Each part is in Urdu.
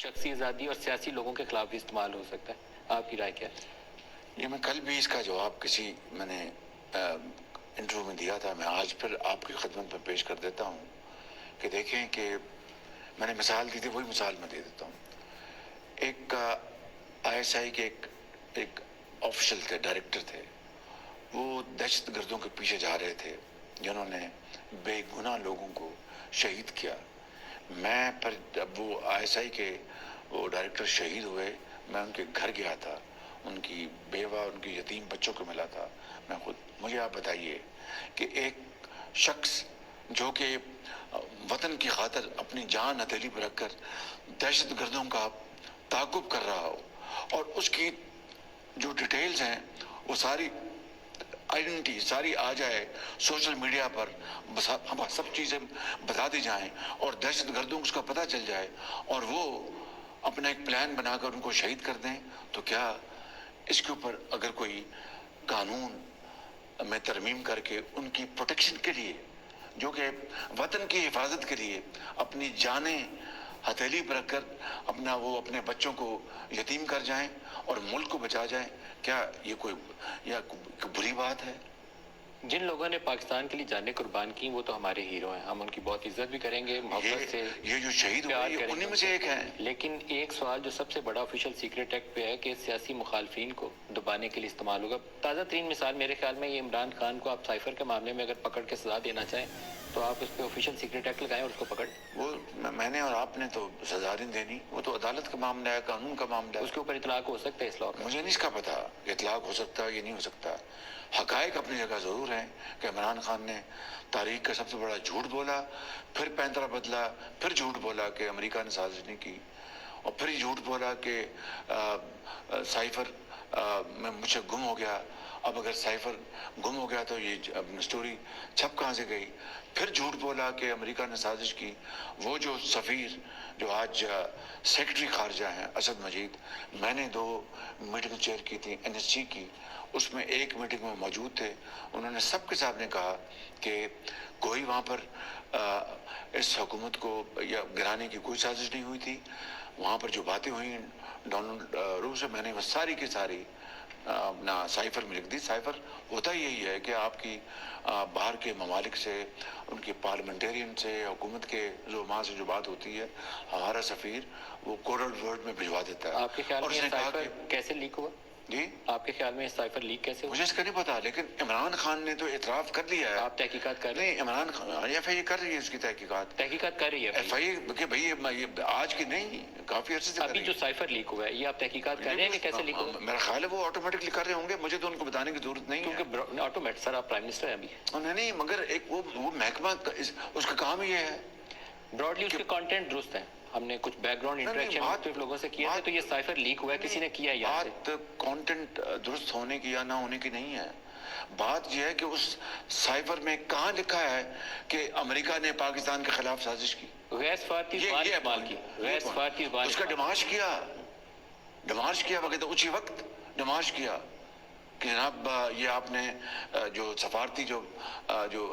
شخصی آزادی اور سیاسی لوگوں کے خلاف بھی استعمال ہو سکتا ہے، آپ کی رائے کیا ہے؟ یہ میں کل بھی اس کا جواب میں نے انٹرویو میں دیا تھا، میں آج پھر آپ کی خدمت میں پیش کر دیتا ہوں کہ دیکھیں کہ میں نے مثال دی تھی، وہی مثال میں دے دیتا ہوں۔ ایک آئی ایس آئی کے ایک آفیشل تھے، ڈائریکٹر تھے، وہ دہشت گردوں کے پیچھے جا رہے تھے جنہوں نے بے گناہ لوگوں کو شہید کیا۔ میں پھر جب وہ آئی ایس آئی کے وہ ڈائریکٹر شہید ہوئے، میں ان کے گھر گیا تھا، ان کی بیوہ، ان کے یتیم بچوں کو ملا تھا میں خود۔ مجھے آپ بتائیے کہ ایک شخص جو کہ وطن کی خاطر اپنی جان ہتھیلی پر رکھ کر دہشت گردوں کا تعاقب کر رہا ہو، اور اس کی جو ڈیٹیلز ہیں وہ ساری آئیڈینٹی ساری آ جائے سوشل میڈیا پر، سب چیزیں بتا دی جائیں اور دہشت گردوں کو اس کا پتہ چل جائے اور وہ اپنا ایک پلان بنا کر ان کو شہید کر دیں، تو کیا اس کے اوپر اگر کوئی قانون میں ترمیم کر کے ان کی پروٹیکشن کے لیے، جو کہ وطن کی حفاظت کے لیے اپنی جانیں ہتھیلی پر رکھ کر اپنے بچوں کو یتیم کر جائیں اور ملک کو بچا جائیں، کیا یہ کوئی بری بات ہے؟ جن لوگوں نے پاکستان کے لیے جانیں قربان کی وہ تو ہمارے ہیرو ہیں، ہم ان کی بہت عزت بھی کریں گے، محبت سے یہ جو شہید ہوئے یہ انہی میں سے ایک ہیں۔ لیکن ایک سوال جو سب سے بڑا آفیشیل سیکریٹ ایکٹ پہ ہے کہ سیاسی مخالفین کو دبانے کے لیے استعمال ہوگا۔ تازہ ترین مثال میرے خیال میں یہ عمران خان کو آپ سائفر کے معاملے میں اگر پکڑ کے سزا دینا چاہیں تو آپ اس پہ آفیشیل سیکریٹ ایکٹ لگائیں اور اس کو پکڑ۔ وہ میں نے اور آپ نے تو سزا نہیں دینی، وہ تو عدالت کا معاملہ ہے، قانون کا معاملہ ہے، اس کے اوپر اطلاق ہو سکتا ہے اس لاء کا؟ مجھے نہیں اس کا پتہ اطلاق ہو سکتا ہے یہ نہیں ہو سکتا۔ حقائق اپنی جگہ ضرور ہیں کہ عمران خان نے تاریخ کا سب سے بڑا جھوٹ بولا، پھر پینترا بدلا، پھر جھوٹ بولا کہ امریکہ نے سازش نہیں کی، اور پھر یہ جھوٹ بولا کہ سائفر میں مجھ سے گم ہو گیا۔ اب اگر سائفر گم ہو گیا تو یہ سٹوری چھپ کہاں سے گئی؟ پھر جھوٹ بولا کہ امریکہ نے سازش کی۔ وہ جو سفیر جو آج سیکرٹری خارجہ ہیں اسد مجید، میں نے 2 میٹنگ چیئر کی تھی NSG کی، اس میں ایک میٹنگ میں موجود تھے، انہوں نے سب کے سامنے کہا کہ کوئی وہاں پر اس حکومت کو یا گرانے کی کوئی سازش نہیں ہوئی تھی۔ وہاں پر جو باتیں ہوئیں ڈونلڈ رو سے، میں نے وہ ساری کی ساری اپنا سائفر میں لکھ دی۔ سائفر ہوتا یہی ہے کہ آپ کی باہر کے ممالک سے، ان کے پارلیمنٹیرین سے، حکومت کے زعماء سے جو بات ہوتی ہے، ہمارا سفیر وہ کوڈڈ ورڈ میں بھجوا دیتا ہے۔ آپ کے خیال میں یہ سائفر کیسے لیک ہوا؟ جی آپ کے خیال میں یہ سائفر لیک کیسے ہوا؟ مجھے اس کا نہیں پتا، لیکن عمران خان نے تو اعتراف کر لیا ہے۔ آپ تحقیقات کر رہے ہیں؟ نہیں، عمران خان ایف آئی اے کر رہی ہے اس کی تحقیقات کر رہی ہے ایف آئی اے کہ بھائی یہ آج کی نہیں، کافی عرصے سے کر ابھی رہی جو ہے۔ سائفر لیک ہوا ہے یہ آپ تحقیقات کر رہے ہیں کہ کیسے لیک ہوا؟ میرا خیال ہے وہ آٹومیٹکلی کر رہے ہوں گے، مجھے تو ان کو بتانے کی ضرورت نہیں ہے۔ کیونکہ آٹومیٹ سر آپ پرائم منسٹر ہیں ابھی۔ نہیں، مگر ایک وہ محکمہ اس کا کام یہ ہے براڈلی اس کے کانٹینٹ درست ہیں، ہم نے کچھ بیک گراؤنڈ انٹریکشن مختلف لوگوں سے کیا ہے، تو یہ سائفر لیک ہوا ہے، کسی نے کیا ہے یہاں سے؟ بات کانٹینٹ درست ہونے کی یا نہ ہونے کی نہیں ہے، بات یہ ہے کہ اس سائفر میں کہاں لکھا ہے کہ امریکہ نے پاکستان کے خلاف سازش کی؟ غیر سفارتی زبان استعمال کی، غیر سفارتی زبان اس کا ڈمارش کیا وقت اسی وقت ڈمارش کیا کہ جناب یہ آپ نے جو سفارتی جو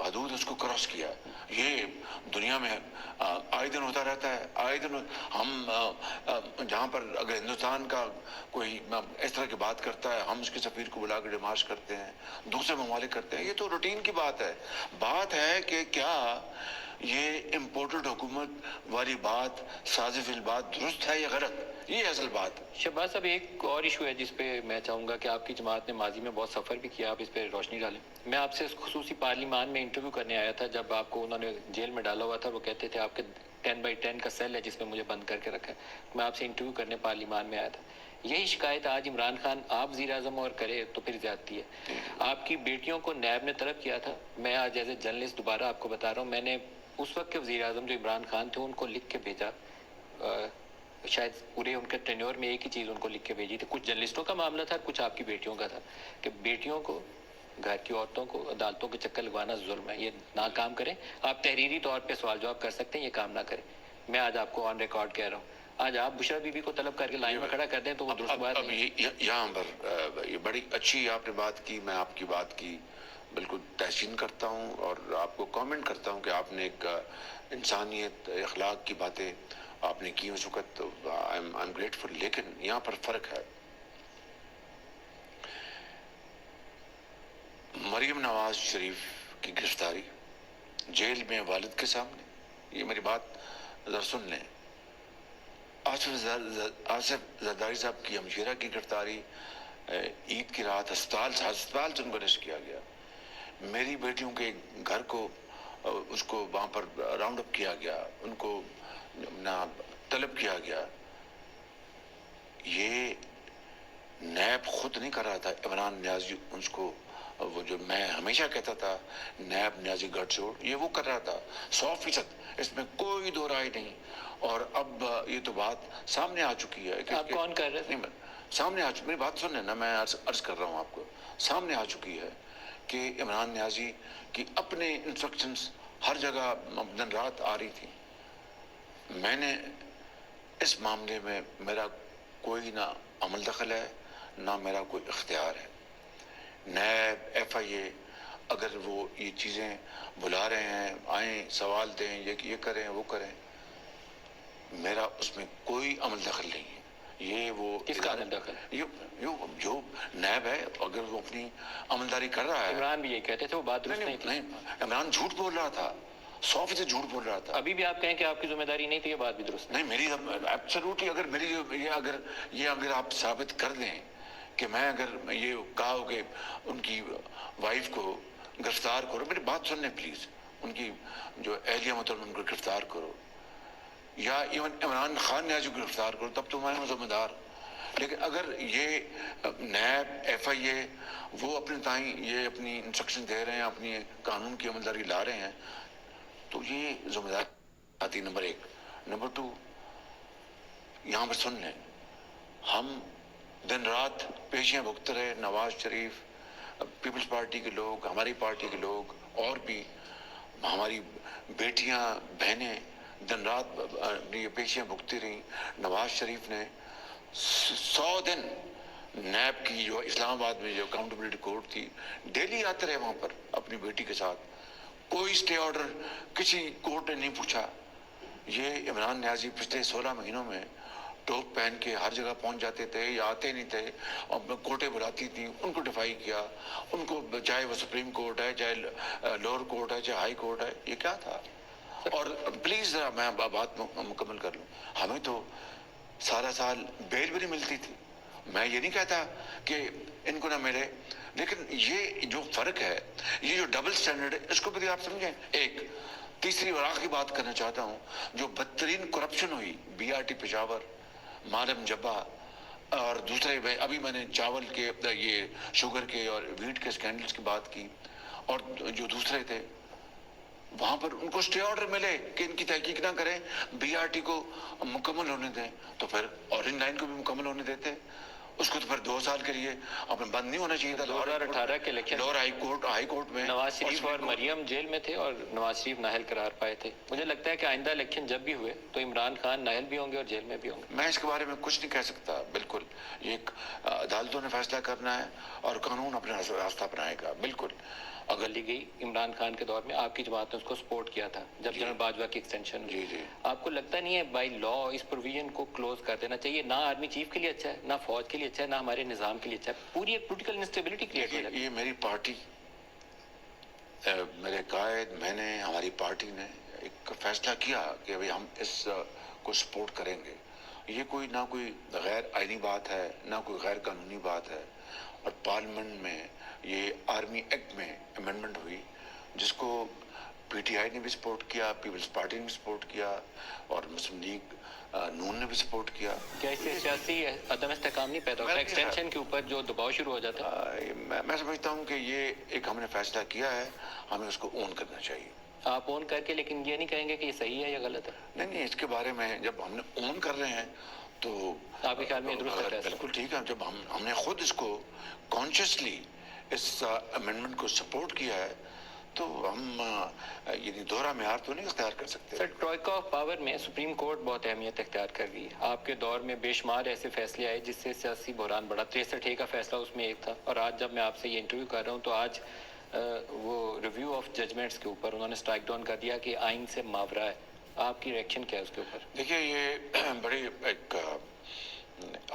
حدود اس کو کراس کیا۔ یہ دنیا میں آئے دن ہوتا رہتا ہے، آئے دن ہم جہاں پر اگر ہندوستان کا کوئی اس طرح کی بات کرتا ہے ہم اس کے سفیر کو بلا کے ڈیمارش کرتے ہیں، دوسرے ممالک کرتے ہیں، یہ تو روٹین کی بات ہے۔ بات ہے کہ کیا یہ امپورٹڈ حکومت والی بات، سازش بات درست ہے یا غلط، یہ اصل بات۔ شہباز صاحب ایک اور ایشو ہے جس پہ میں چاہوں گا کہ آپ کی جماعت نے ماضی میں بہت سفر بھی کیا، آپ اس پہ روشنی ڈالیں۔ میں آپ سے خصوصی پارلیمان میں انٹرویو کرنے آیا تھا جب آپ کو انہوں نے جیل میں ڈالا ہوا تھا، وہ کہتے تھے آپ کے 10x10 کا سیل ہے جس میں مجھے بند کر کے رکھا ہے، میں آپ سے انٹرویو کرنے پارلیمان میں آیا تھا۔ یہی شکایت آج عمران خان آپ وزیر اعظم اور کرے تو پھر زیادتی ہے۔ آپ کی بیٹیوں کو نیب نے طلب کیا تھا، میں آج ایز اے جرنلسٹ دوبارہ آپ کو بتا رہا ہوں، میں نے اس وقت کے وزیر اعظم جو عمران خان تھے ان کو لکھ کے بھیجا، شاید پورے ان کے ٹینیور میں ایک ہی چیز ان کو لکھ کے بھیجی تھی، کچھ جرنلسٹوں کا معاملہ تھا، کچھ آپ کی بیٹیوں کا تھا، کہ بیٹیوں کو، گھر کی عورتوں کو عدالتوں کے چکر لگوانا ظلم ہے، یہ نہ کام کریں۔ آپ تحریری طور پہ سوال جواب کر سکتے ہیں، یہ کام نہ کریں۔ میں آج آپ کو آن ریکارڈ کہہ رہا ہوں، آج آپ بشرا بی بی کو طلب کر کے لائن میں کھڑا کر دیں تو وہ درست بات نہیں۔ یہاں پر یہ بڑی اچھی آپ نے بات کی، میں آپ کی بات کی بالکل تحسین کرتا ہوں اور آپ کو کامنٹ کرتا ہوں کہ آپ نے ایک انسانیت، اخلاق کی باتیں آپ نے کی اس وقت۔ grateful. لیکن یہاں پر فرق ہے. مریم نواز شریف کی گرفتاری جیل میں والد کے سامنے, یہ میری بات ذرا سن لیں. آصف زرداری صاحب کی ہمشیرہ کی گرفتاری عید کی رات ہسپتال سے ان کو ریسٹ کیا گیا. میری بیٹیوں کے گھر کو اس کو وہاں پر راؤنڈ اپ کیا گیا, ان کو طلب کیا گیا. یہ نیب خود نہیں کر رہا تھا. عمران نیازی اس کو, وہ جو میں ہمیشہ کہتا تھا نیب نیازی گڑھ چھوڑ, یہ وہ کر رہا تھا 100%, اس میں کوئی دو رائے نہیں. اور اب یہ تو بات سامنے آ چکی ہے کہ آپ کون کر رہے تھے؟ نہیں, سامنے آ چکی, میری بات سن لینا, میں عرض کر رہا ہوں آپ کو, سامنے آ چکی ہے کہ عمران نیازی کی اپنے انسٹرکشنز ہر جگہ دن رات آ رہی تھی. میں نے اس معاملے میں میرا کوئی نہ عمل دخل ہے نہ میرا کوئی اختیار ہے. نیب ایف آئی اے اگر وہ یہ چیزیں بلا رہے ہیں, آئیں سوال دیں, یہ کریں وہ کریں, میرا اس میں کوئی عمل دخل نہیں ہے. یہ وہ کس کا عمل دخل ہے؟ جو نیب ہے اگر وہ اپنی عملداری کر رہا ہے. عمران بھی یہ کہتے تھے, وہ بات درست نہیں تھی. نہیں, عمران جھوٹ بول رہا تھا, 100% جھوٹ بول رہا تھا. ابھی بھی آپ کہیں کہ آپ کی ذمہ داری نہیں تھی, یہ بات بھی درست نہیں, میری ایبسلیوٹلی, اگر میری اگر آپ ثابت کر دیں کہ میں اگر یہ کہا ہو کہ ان کی وائف کو گرفتار کرو, میری بات سن لیں پلیز, ان کی جو اہلیہ محترم ان کو گرفتار کرو, یا ایون عمران خان نیازی کو گرفتار کرو, تب تو میں ذمہ دار. لیکن اگر یہ نیب ایف آئی اے وہ اپنے تائیں یہ اپنی انسٹرکشن دے رہے ہیں, اپنی قانون کی عملداری لا رہے ہیں, تو یہ ذمہ دار آتی. نمبر 1. نمبر 2, یہاں پر سن لیں, ہم دن رات پیشیاں بھگت رہے, نواز شریف, پیپلز پارٹی کے لوگ, ہماری پارٹی کے لوگ, اور بھی ہماری بیٹیاں بہنیں دن رات یہ پیشیاں بھگتی رہیں. نواز شریف نے 100 دن نیب کی جو اسلام آباد میں جو اکاؤنٹیبلٹی کورٹ تھی, ڈیلی آتے رہے وہاں پر اپنی بیٹی کے ساتھ, کوئی اسٹے آرڈر کسی کورٹ نے نہیں پوچھا. یہ عمران نیازی پچھلے 16 مہینوں میں ٹوپ پہن کے ہر جگہ پہنچ جاتے تھے یا آتے نہیں تھے, اور کورٹیں بلاتی تھیں, ان کو ڈیفائی کیا, ان کو, چاہے وہ سپریم کورٹ ہے, چاہے لوور کورٹ ہے, چاہے ہائی کورٹ ہے. یہ کیا تھا؟ اور پلیز ذرا میں بات مکمل کر لوں. ہمیں تو سارا سال بیل بھی نہیں ملتی تھی. میں یہ نہیں کہتا کہ ان کو نہ ملے, لیکن یہ جو فرق ہے, یہ جو ڈبل سٹینڈرڈ ہے, اس کو بھی آپ سمجھیں. ایک تیسری اور آخری بات کرنا چاہتا ہوں, جو بدترین کرپشن ہوئی بی آر ٹی پشاور, مالم جبا, اور دوسرے ابھی میں نے چاول کے, یہ شوگر کے اور ویٹ کے اسکینڈلز کی بات کی, اور جو دوسرے تھے وہاں پر ان کو اسٹے آرڈر ملے کہ ان کی تحقیق نہ کریں, بی آر ٹی کو مکمل ہونے دیں, تو پھر اورنج لائن کو بھی مکمل ہونے دیتے, اس کو تو پھر 2 سال کے لیے اپنے بند نہیں ہونا چاہیے تھا. 2018 کے الیکشن لاہور ہائی کورٹ میں نواز شریف اور مریم جیل میں تھے, اور نواز شریف نااہل قرار پائے تھے. مجھے لگتا ہے کہ آئندہ الیکشن جب بھی ہوئے تو عمران خان نااہل بھی ہوں گے اور جیل میں بھی ہوں گے. میں اس کے بارے میں کچھ نہیں کہہ سکتا. بالکل یہ عدالتوں نے فیصلہ کرنا ہے اور قانون اپنا راستہ اپنائے گا. بالکل اگر لی گئی عمران خان کے دور میں آپ کی جماعت نے اس کو سپورٹ کیا تھا جب جنرل باجوہ کی ایکسٹینشن ہوئی. جی آپ کو لگتا نہیں ہے بائی لا اس پروویژن کو کلوز کر دینا چاہیے؟ نہ آرمی چیف کے لیے اچھا ہے, نہ فوج کے لیے اچھا ہے, نہ ہمارے نظام کے لیے اچھا ہے, پوری ایک پولیٹیکل انسٹیبلٹی کریٹ ہو جاتی ہے. یہ میری پارٹی, میرے قائد, میں نے, ہماری پارٹی نے ایک فیصلہ کیا کہ بھئی ہم اس کو سپورٹ کریں گے. یہ کوئی نہ کوئی غیر آئینی بات ہے, نہ کوئی غیر قانونی بات ہے. اور پارلیمنٹ میں یہ آرمی ایکٹ میں امینڈمنٹ ہوئی, جس کو پی ٹی آئی نے بھی سپورٹ کیا, پیپلز پارٹی نے بھی سپورٹ کیا, اور مسلم لیگ نون نے بھی سپورٹ کیا. کیا اس سے سیاسی عدم استحکام نہیں پیدا ہوتا ایکسٹینشن کے اوپر جو دباؤ شروع ہو جاتا ہے؟ میں سمجھتا ہوں کہ یہ ایک ہم نے فیصلہ کیا ہے, ہمیں اس کو اون کرنا چاہیے. آپ اون کر کے, لیکن یہ نہیں کہیں گے کہ یہ صحیح ہے یا غلط ہے؟ نہیں, اس کے بارے میں جب ہم نے اون کر رہے ہیں تو آپ کے خیال میں درست ہے؟ بالکل ٹھیک ہے. جب ہم نے خود اس کو کانشیسلی اس امینڈمنٹ کو سپورٹ کیا ہے, تو ہم یعنی دوہرا معیار تو نہیں اختیار کر سکتے. سر, ٹروئکا آف پاور میں سپریم کورٹ بہت اہمیت اختیار کر گئی ہے. آپ کے دور میں بے شمار ایسے فیصلے آئے جس سے سیاسی بحران بڑھا. 63A کا فیصلہ اس میں ایک تھا, اور آج جب میں آپ سے یہ انٹرویو کر رہا ہوں تو آج وہ ریویو آف ججمنٹس کے اوپر انہوں نے اسٹرائک ڈاؤن کر دیا کہ آئین سے ماورا ہے. آپ کی ریئیکشن کیا ہے اس کے اوپر؟ دیکھیے, یہ بڑی ایک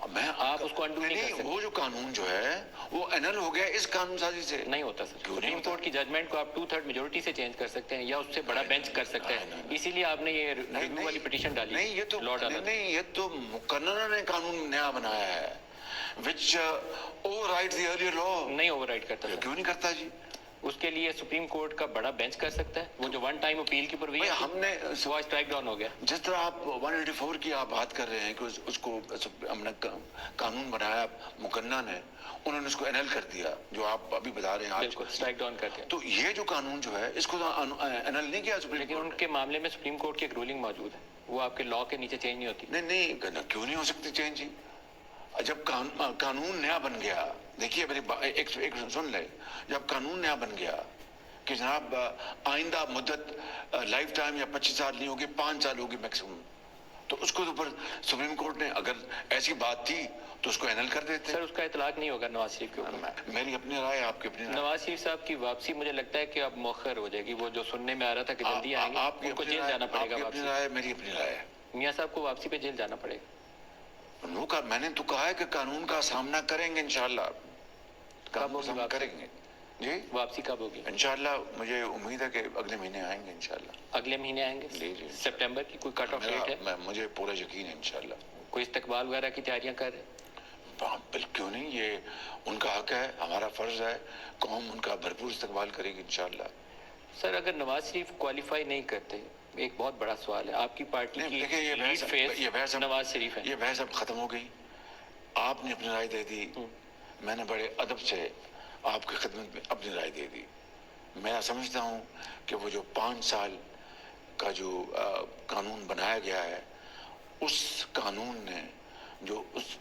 میں آپ اس کو undo نہیں کر سکتے۔ وہ جو قانون جو ہے وہ انل ہو گیا اس قانون سازی سے۔ نہیں ہوتا سر، کیوں نہیں سپریم ہوتا؟ کورٹ کی ججمنٹ کو آپ 2/3 میجورٹی سے چینج کر سکتے ہیں یا اس سے بڑا بینچ کر سکتا ہے، اسی لیے آپ نے یہ ریویو والی پٹیشن ڈالی، نہیں یہ تو لا ڈالا۔ نہیں یہ تو مقننہ نے قانون نیا بنایا ہے which overrides the earlier law۔ نہیں اوور رائڈ کرتا سر، کیوں نہیں کرتا جی؟ اس کے لیے سپریم کورٹ کا بڑا بینچ کر سکتا ہے، وہ جو ون ٹائم اپیل کی پروویژن ہم نے وہ اسٹرائک ڈاؤن ہو گیا۔ جس طرح آپ 184 کی آپ بات کر رہے ہیں کہ اس کو ہم نے قانون بنایا مقننہ نے، انہوں نے اس کو انل کر دیا جو آپ ابھی بتا رہے ہیں آج، بالکل اسٹرائک ڈاؤن کر دیا۔ تو یہ جو قانون جو ہے اس کو انل نہیں کیا سپریم لیکن ان کورٹ کے معاملے میں سپریم کورٹ کی ایک رولنگ موجود ہے، وہ آپ کے لا کے نیچے چینج نہیں ہوتی۔ نے؟ نہیں کیوں نہیں ہو سکتی چینج جی؟ جب قانون نیا بن گیا، دیکھیے میری ایک سن لے، جب قانون نیا بن گیا کہ جناب آئندہ مدت لائف ٹائم یا 25 سال نہیں ہوگی، 5 سال ہوگی میکسیمم، تو اس کو اوپر سپریم کورٹ نے اگر ایسی بات تھی تو اس کو انل کر دیتے۔ سر اس کا اطلاق نہیں ہوگا نواز شریف کے اوپر۔ میری اپنی رائے، آپ کی اپنی رائے۔ نواز شریف صاحب کی واپسی مجھے لگتا ہے کہ اب مؤخر ہو جائے گی، وہ جو سننے میں آ رہا تھا کہ جلدی آئیں گے، آپ کی ان کو اپنی جیل رائے، جانا پڑے آپ گا کی اپنی واپسی۔ رائے، میری اپنی رائے ہے۔ میاں صاحب کو واپسی پہ جیل جانا پڑے گا۔ میں نے تو کہا ہے کہ قانون کا سامنا کریں گے انشاءاللہ، قانون کا ہوگی سامنا واپسی؟ کریں گے جی واپسی کب ہوگی؟ انشاءاللہ۔ مجھے امید ہے کہ اگلے مہینے آئیں گے انشاءاللہ۔ اگلے مہینے آئیں گے؟ جی جی، سپٹمبر کی کوئی کٹ آف ڈیٹ ہے؟ مجھے پورا یقین ہے انشاءاللہ۔ کوئی استقبال وغیرہ کی تیاریاں کر رہے ہیں؟ بالکل کیوں نہیں، یہ ان کا حق ہے، ہمارا فرض ہے، قوم ان کا بھرپور استقبال کرے گی انشاءاللہ۔ سر اگر نواز شریف کوالیفائی نہیں کرتے، ایک بہت بڑا سوال ہے، آپ کی پارٹی کی دیکھیں یہ لیڈ فیس بحث نواز شریف ہے۔ یہ بحث اب ختم ہو گئی، آپ نے اپنی رائے دے دی، میں نے بڑے ادب سے آپ کی خدمت میں اپنی رائے دے دی۔ میں سمجھتا ہوں کہ وہ جو 5 سال کا جو قانون بنایا گیا ہے، اس قانون نے جو اس